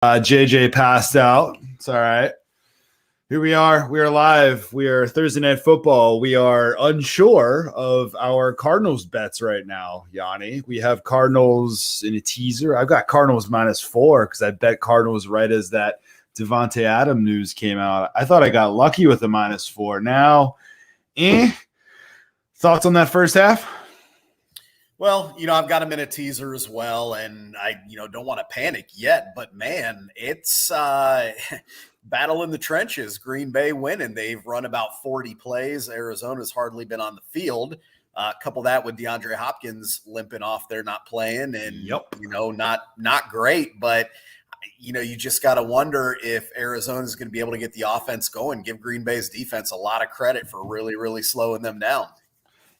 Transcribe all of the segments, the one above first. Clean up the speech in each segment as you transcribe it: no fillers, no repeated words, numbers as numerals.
JJ passed out. It's all right. Here we are. We are live. We are Thursday Night Football. We are unsure of our Cardinals bets right now, Yanni. We have Cardinals in a teaser. I've got Cardinals -4 because I bet Cardinals right as that Devontae Adams news came out. I thought I got lucky with the -4. Now, thoughts on that first half? Well, I've got them in a teaser as well, and I, don't want to panic yet, but man, it's battle in the trenches. Green Bay winning. They've run about 40 plays. Arizona's hardly been on the field. Couple that with DeAndre Hopkins limping off there, not playing, and not great. But you just got to wonder if Arizona's going to be able to get the offense going. Give Green Bay's defense a lot of credit for really, really slowing them down.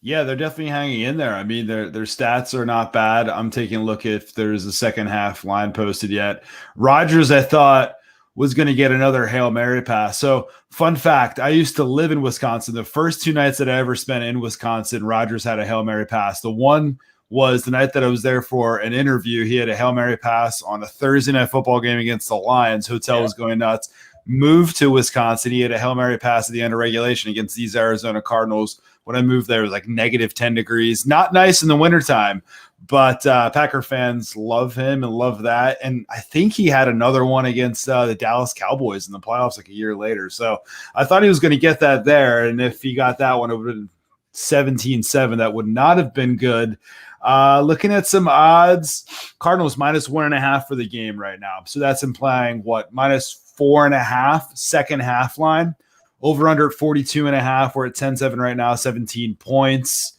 Yeah, they're definitely hanging in there. I mean, their stats are not bad. I'm taking a look if there's a second half line posted yet. Rodgers, I thought, was going to get another Hail Mary pass. So, fun fact, I used to live in Wisconsin. The first 2 nights that I ever spent in Wisconsin, Rodgers had a Hail Mary pass. The one was the night that I was there for an interview. He had a Hail Mary pass on a Thursday Night Football game against the Lions. Hotel was going nuts. Moved to Wisconsin. He had a Hail Mary pass at the end of regulation against these Arizona Cardinals. When I moved there, it was like -10 degrees. Not nice in the wintertime, but Packer fans love him and love that. And I think he had another one against the Dallas Cowboys in the playoffs like a year later. So I thought he was going to get that there. And if he got that one, it would have been 17-7. That would not have been good. Looking at some odds, Cardinals -1.5 for the game right now. So that's implying what? -4.5 second half line. Over under at 42.5. We're at 10-7 right now, 17 points.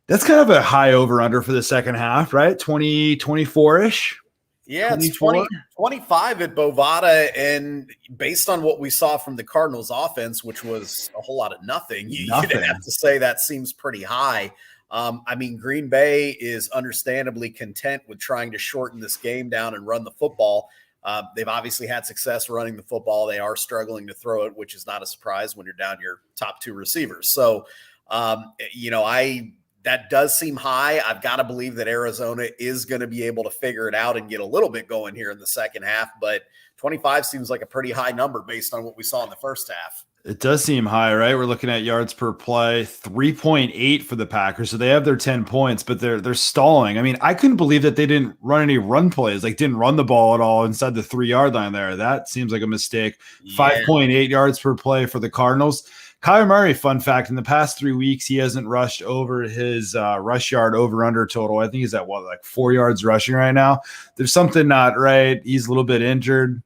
That's kind of a high over under for the second half, right? 24-ish. Yeah, it's 25 at Bovada. And based on what we saw from the Cardinals offense, which was a whole lot of nothing, you'd have to say that seems pretty high. Green Bay is understandably content with trying to shorten this game down and run the football. They've obviously had success running the football. They are struggling to throw it, which is not a surprise when you're down your top 2 receivers. So, that does seem high. I've got to believe that Arizona is going to be able to figure it out and get a little bit going here in the second half. But 25 seems like a pretty high number based on what we saw in the first half. It does seem high, right? We're looking at yards per play, 3.8 for the Packers. So they have their 10 points, but they're stalling. I mean, I couldn't believe that they didn't run any run plays, like didn't run the ball at all inside the 3-yard line there. That seems like a mistake. 5.8 yards per play for the Cardinals. Kyler Murray, fun fact, in the past 3 weeks, he hasn't rushed over his rush yard over-under total. I think he's at, 4 yards rushing right now. There's something not right. He's a little bit injured.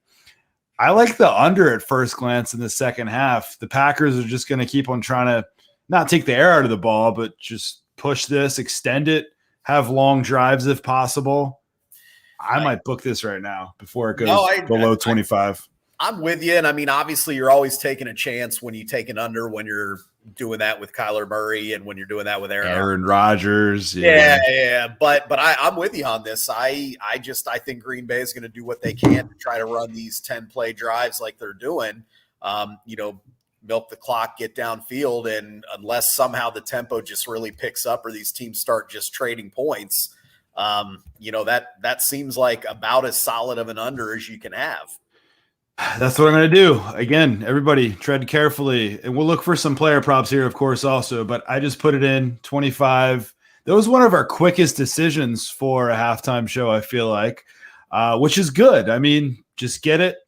I like the under at first glance in the second half. The Packers are just going to keep on trying to not take the air out of the ball, but just push this, extend it, have long drives if possible. I might book this right now before it goes below 25. I'm with you. And obviously you're always taking a chance when you take an under when you're doing that with Kyler Murray and when you're doing that with Aaron Rodgers. Yeah. But I'm with you on this. I think Green Bay is going to do what they can to try to run these 10-play drives like they're doing. Milk the clock, get downfield. And unless somehow the tempo just really picks up or these teams start just trading points, that seems like about as solid of an under as you can have. That's what I'm going to do. Again, everybody tread carefully. And we'll look for some player props here, of course, also. But I just put it in 25. That was one of our quickest decisions for a halftime show, I feel like, which is good. Just get it.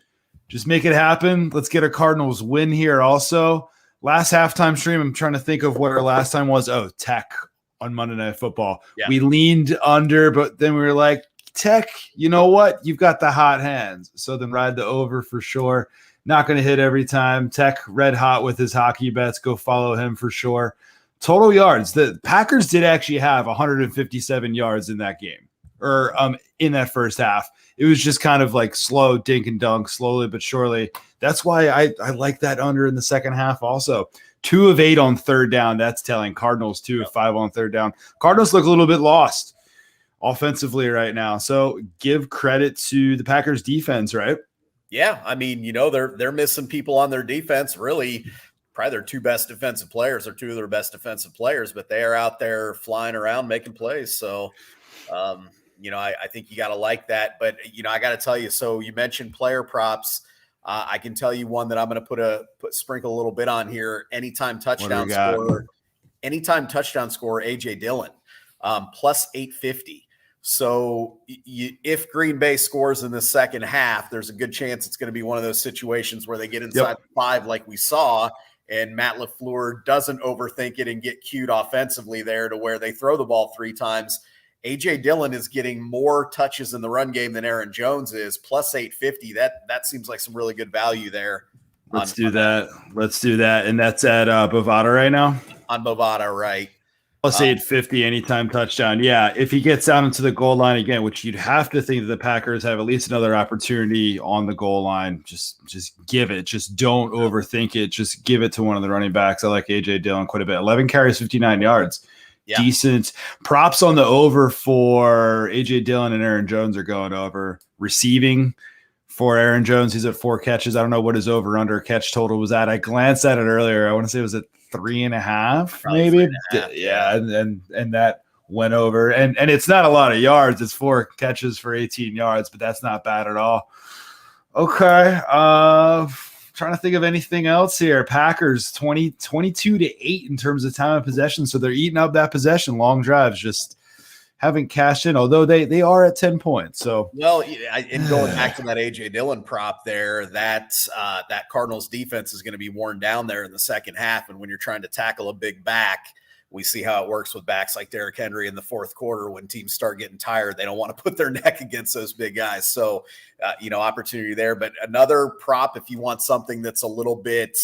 Just make it happen. Let's get a Cardinals win here also. Last halftime stream, I'm trying to think of what our last time was. Oh, Tech on Monday Night Football. Yeah. We leaned under, but then we were like, Tech, you know what? You've got the hot hands. So then ride the over for sure. Not going to hit every time. Tech red hot with his hockey bets. Go follow him for sure. Total yards. The Packers did actually have 157 yards in that game or in that first half. It was just kind of like slow dink and dunk, slowly but surely. That's why I like that under in the second half also. 2 of 8 on third down. That's telling. Cardinals 2 of 5 on third down. Cardinals look a little bit lost offensively right now. So give credit to the Packers defense, right? Yeah. They're missing people on their defense. Really, probably their 2 best defensive players or 2 of their best defensive players, but they are out there flying around making plays. So, I think you got to like that. But, I got to tell you, so you mentioned player props. I can tell you one that I'm going to sprinkle a little bit on here. Anytime touchdown scorer, AJ Dillon, plus 850. So if Green Bay scores in the second half, there's a good chance it's going to be one of those situations where they get inside the 5 like we saw, and Matt LaFleur doesn't overthink it and get cued offensively there to where they throw the ball 3 times. A.J. Dillon is getting more touches in the run game than Aaron Jones is, plus 850. That seems like some really good value there. Let's do that. And that's at Bovada right now? On Bovada, right. Plus 850 anytime touchdown. Yeah, if he gets down into the goal line again, which you'd have to think that the Packers have at least another opportunity on the goal line, just give it. Just don't overthink it. Just give it to one of the running backs. I like A.J. Dillon quite a bit. 11 carries, 59 yards. Yeah. Decent. Props on the over for A.J. Dillon and Aaron Jones are going over. Receiving for Aaron Jones, he's at 4 catches. I don't know what his over-under catch total was at. I glanced at it earlier. I want to say it was at 3.5, maybe. 3.5, yeah, and that went over. And it's not a lot of yards. It's 4 catches for 18 yards, but that's not bad at all. Okay. Trying to think of anything else here. Packers 22-8 in terms of time of possession. So they're eating up that possession. Long drives just haven't cashed in, although they are at 10 points. So, well, and going back to that A.J. Dillon prop there, that Cardinals defense is going to be worn down there in the second half. And when you're trying to tackle a big back, we see how it works with backs like Derrick Henry in the fourth quarter. When teams start getting tired, they don't want to put their neck against those big guys. So, opportunity there. But another prop, if you want something that's a little bit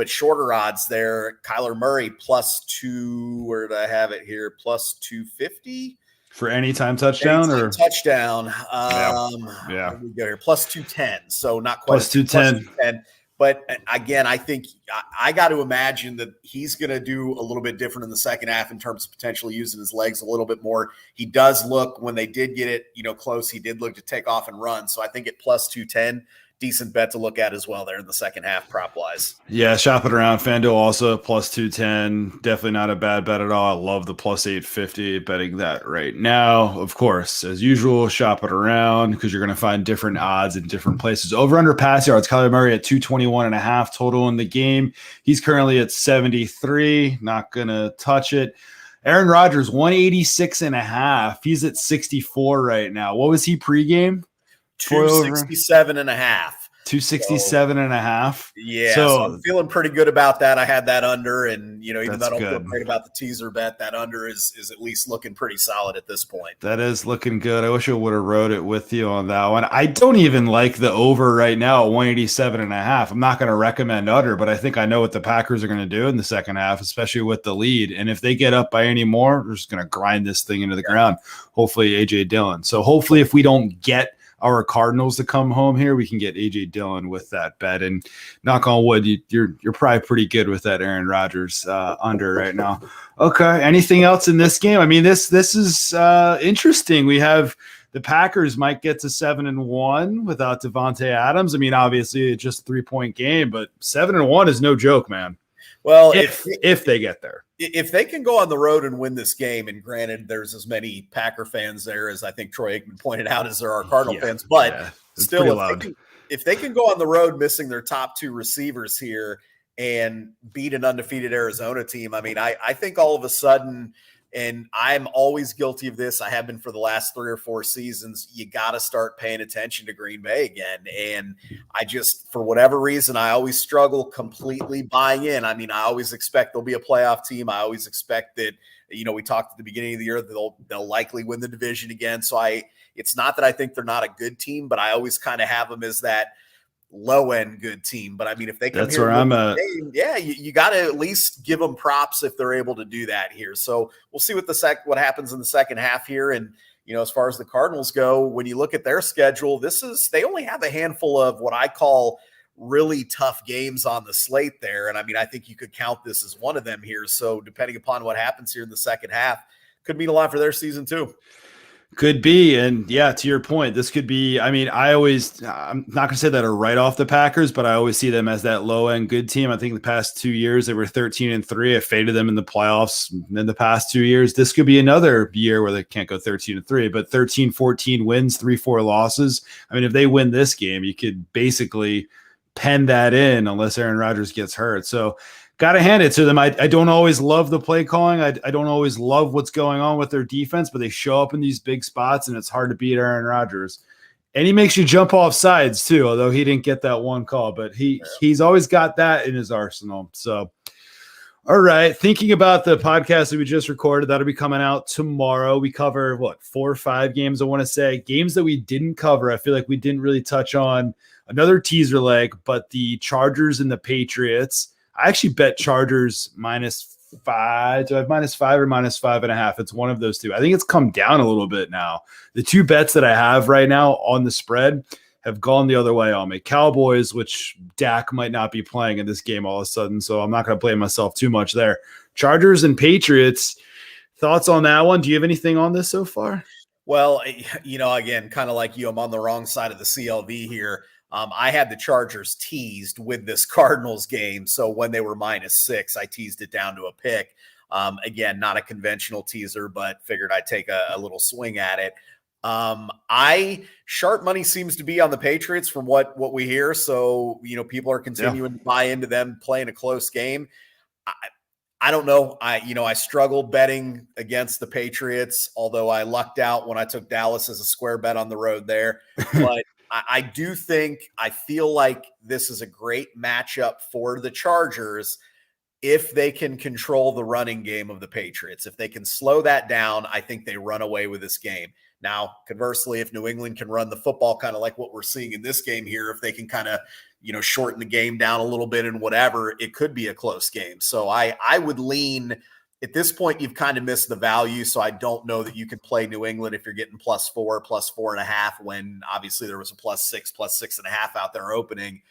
shorter odds there, Kyler Murray plus 2. Where did I have it here? Plus 250 for anytime touchdown or touchdown. Yeah. We go here plus 210. So not quite plus 210. But again, I think I got to imagine that he's going to do a little bit different in the second half in terms of potentially using his legs a little bit more. He does look, when they did get it, close, he did look to take off and run. So I think at plus 210, decent bet to look at as well there in the second half prop wise. Yeah, shop it around. FanDuel also plus 210. Definitely not a bad bet at all. I love the plus 850 betting that right now. Of course, as usual, shop it around because you're going to find different odds in different places. Over under pass yards, Kyler Murray at 221.5 total in the game. He's currently at 73. Not going to touch it. Aaron Rodgers, 186.5. He's at 64 right now. What was he pregame? 267.5. 267.5. Yeah, so I'm feeling pretty good about that. I had that under, and even though I don't feel great about the teaser bet, that under is at least looking pretty solid at this point. That is looking good. I wish I would have wrote it with you on that one. I don't even like the over right now at 187.5. I'm not going to recommend under, but I think I know what the Packers are going to do in the second half, especially with the lead. And if they get up by any more, they're just going to grind this thing into the ground. Hopefully, A.J. Dillon. So hopefully, if we don't get our Cardinals to come home here, we can get A.J. Dillon with that bet. And knock on wood, you're probably pretty good with that Aaron Rodgers under right now. Okay, anything else in this game? I mean, this is interesting. We have the Packers might get to 7-1 without Devontae Adams. I mean, obviously it's just a 3-point game, but 7-1 is no joke, man. Well, if they get there. If they can go on the road and win this game, and granted, there's as many Packer fans there as I think Troy Aikman pointed out as there are Cardinal fans, but still, if they can go on the road missing their top 2 receivers here and beat an undefeated Arizona team, I mean, I think all of a sudden, and I'm always guilty of this, I have been for the last 3 or 4 seasons, you got to start paying attention to Green Bay again. And I just, for whatever reason, I always struggle completely buying in. I mean, I always expect they'll be a playoff team. I always expect that, we talked at the beginning of the year, they'll likely win the division again. So it's not that I think they're not a good team, but I always kind of have them as that low end good team. But I mean, if they come that's where I'm at. You got to at least give them props if they're able to do that here. So we'll see what happens in the second half here. And as far as the Cardinals go, when you look at their schedule, they only have a handful of what I call really tough games on the slate there. And I mean, I think you could count this as one of them here. So depending upon what happens here in the second half, could mean a lot for their season too. Could be. And yeah, to your point, this could be. I mean, I'm not going to say that are right off the Packers, but I always see them as that low end good team. I think the past 2 years they were 13-3. I faded them in the playoffs in the past 2 years. This could be another year where they can't go 13-3, but 13-14 wins, 3-4 losses. I mean, if they win this game, you could basically pen that in unless Aaron Rodgers gets hurt. So, got to hand it to them. I don't always love the play calling. I don't always love what's going on with their defense, but they show up in these big spots, and it's hard to beat Aaron Rodgers. And he makes you jump off sides too, although he didn't get that one call, but he's always got that in his arsenal. So, all right. Thinking about the podcast that we just recorded, that'll be coming out tomorrow. We cover 4 or 5 games, I want to say. Games that we didn't cover. I feel like we didn't really touch on another teaser leg, but the Chargers and the Patriots. I actually bet Chargers -5. Do I have -5 or -5.5? It's one of those two. I think it's come down a little bit now. The 2 bets that I have right now on the spread have gone the other way on me. Cowboys, which Dak might not be playing in this game all of a sudden, so I'm not going to blame myself too much there. Chargers and Patriots. Thoughts on that one? Do you have anything on this so far? Well, again, kind of like you, I'm on the wrong side of the CLV here. I had the Chargers teased with this Cardinals game. So when they were -6, I teased it down to a pick. Again, not a conventional teaser, but figured I'd take a little swing at it. Sharp money seems to be on the Patriots from what we hear. So, people are continuing to buy into them playing a close game. I don't know. I struggled betting against the Patriots, although I lucked out when I took Dallas as a square bet on the road there. But I do I feel like this is a great matchup for the Chargers if they can control the running game of the Patriots. If they can slow that down, I think they run away with this game. Now, conversely, if New England can run the football kind of like what we're seeing in this game here, if they can kind of, shorten the game down a little bit and whatever, it could be a close game. So I would lean at this point. You've kind of missed the value. So I don't know that you can play New England if you're getting +4, +4.5, when obviously there was a +6, +6.5 out there opening.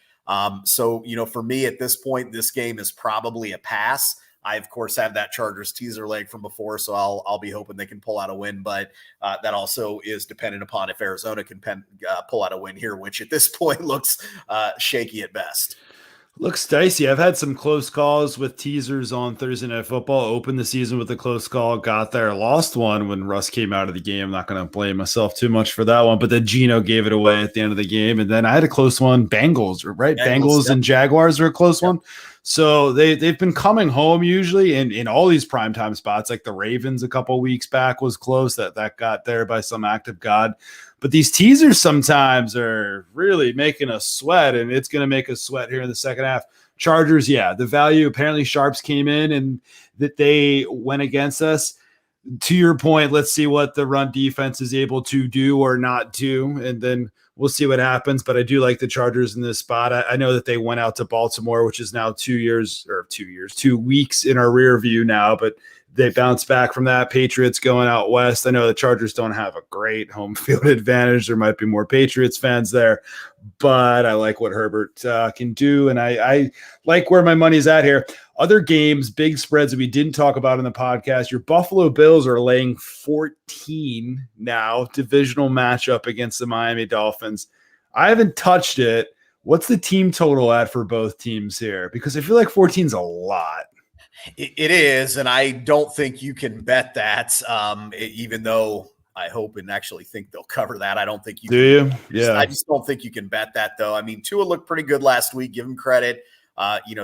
So, for me at this point, this game is probably a pass. I, of course, have that Chargers teaser leg from before, so I'll be hoping they can pull out a win. But that also is dependent upon if Arizona can pull out a win here, which at this point looks shaky at best. Looks dicey. I've had some close calls with teasers on Thursday Night Football. Opened the season with a close call, got there, lost one when Russ came out of the game. I'm not going to blame myself too much for that one, but then Geno gave it away at the end of the game. And then I had a close one. Bengals, right? Bengals and Jaguars are a close one. So they've been coming home usually in all these primetime spots. Like the Ravens a couple weeks back was close. That got there by some act of God. But these teasers sometimes are really making us sweat, and it's going to make us sweat here in the second half. Chargers, yeah, the value. Apparently Sharps came in and that they went against us. To your point, let's see what the run defense is able to do or not do, and then we'll see what happens. But I do like the Chargers in this spot. I know that they went out to Baltimore, which is now 2 weeks in our rear view now, but they bounced back from that. Patriots going out west. I know the Chargers don't have a great home field advantage. There might be more Patriots fans there, but I like what Herbert can do, and I like where my money's at here. Other games, big spreads that we didn't talk about in the podcast. Your Buffalo Bills are laying 14 now, divisional matchup against the Miami Dolphins. I haven't touched it. What's the team total at for both teams here? Because I feel like 14 is a lot. It is, and I don't think you can bet that, even though I hope and actually think they'll cover that. I don't think you can. Do you? Yeah. I just don't think you can bet that, though. I mean, Tua looked pretty good last week. Give him credit.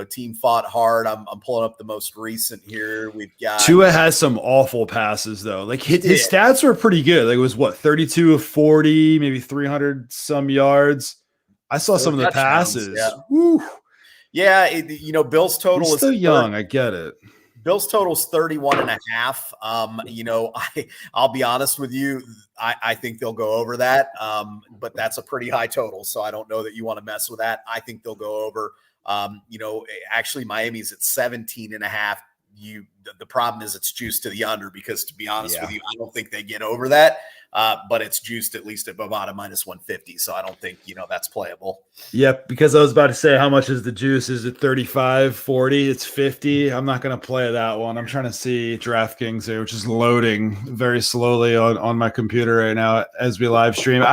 Team fought hard. I'm pulling up the most recent here. We've got Tua has some awful passes, though. Like his stats were pretty good. Like it was 32 of 40, maybe 300 some yards. I saw some of the passes. Yeah. Woo. Yeah, Bill's total He's still young. I get it. Bill's total is 31.5. I'll be honest with you. I think they'll go over that. But that's a pretty high total. So I don't know that you want to mess with that. I think they'll go over. Actually Miami's at 17.5. The problem is it's juiced to the under because, to be honest with you, I don't think they get over that. but it's juiced at least at Bovada minus 150. So I don't think, that's playable. Yep, because I was about to say, how much is the juice? Is it 35, 40? It's 50. I'm not going to play that one. I'm trying to see DraftKings here, which is loading very slowly on my computer right now as we live stream.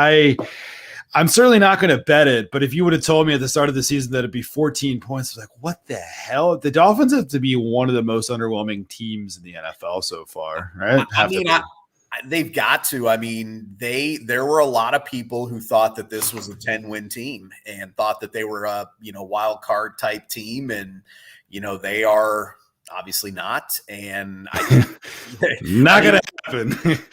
I'm certainly not going to bet it, but if you would have told me at the start of the season that it'd be 14 points, I was like, what the hell? The Dolphins have to be one of the most underwhelming teams in the NFL so far, right? They've got to. I mean, there were a lot of people who thought that this was a 10-win team and thought that they were a, wild card type team, and they are obviously not. And not gonna happen.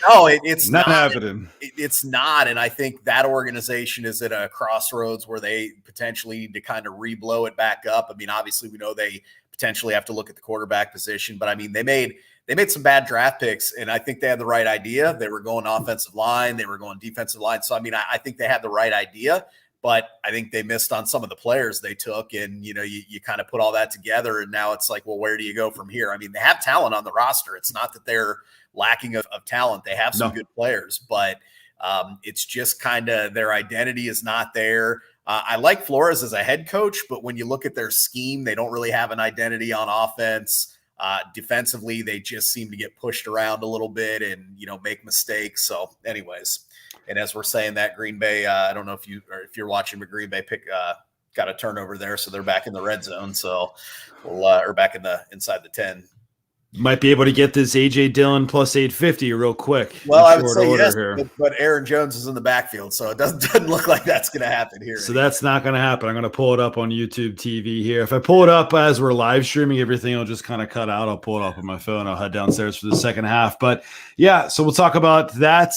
No, it's not happening. It's not. And I think that organization is at a crossroads where they potentially need to kind of re-blow it back up. I mean, obviously we know they potentially have to look at the quarterback position, but I mean, they made some bad draft picks, and I think they had the right idea. They were going offensive line, they were going defensive line. So, I mean, I think they had the right idea, but I think they missed on some of the players they took. And, you kind of put all that together, and now it's like, well, where do you go from here? I mean, they have talent on the roster. It's not that they're lacking of talent. They have some good players, but it's just kind of their identity is not there. I like Flores as a head coach, but when you look at their scheme, they don't really have an identity on offense. Defensively, they just seem to get pushed around a little bit and, make mistakes. So anyways, and as we're saying that, Green Bay, I don't know if you're watching, but Green Bay got a turnover there. So they're back in the red zone. So or back inside the 10. Might be able to get this A.J. Dillon plus 850 real quick. Well, I would say yes, but Aaron Jones is in the backfield, so it doesn't look like that's going to happen here. So that's not going to happen. I'm going to pull it up on YouTube TV here. If I pull it up as we're live streaming, everything will just kind of cut out. I'll pull it up on my phone. I'll head downstairs for the second half. But yeah, so we'll talk about that.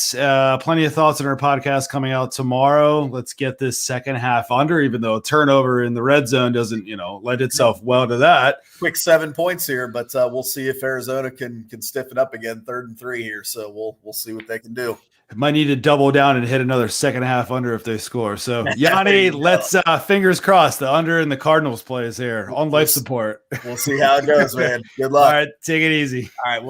Plenty of thoughts in our podcast coming out tomorrow. Let's get this second half under, even though a turnover in the red zone doesn't, lend itself well to that. Quick 7 points here, but we'll see if Arizona can stiffen up again, 3rd and 3 here. So we'll see what they can do. Might need to double down and hit another second half under if they score. So Yanni, let's fingers crossed the under and the Cardinals plays here on life support. We'll see how it goes, man. Good luck. All right, take it easy. All right, we'll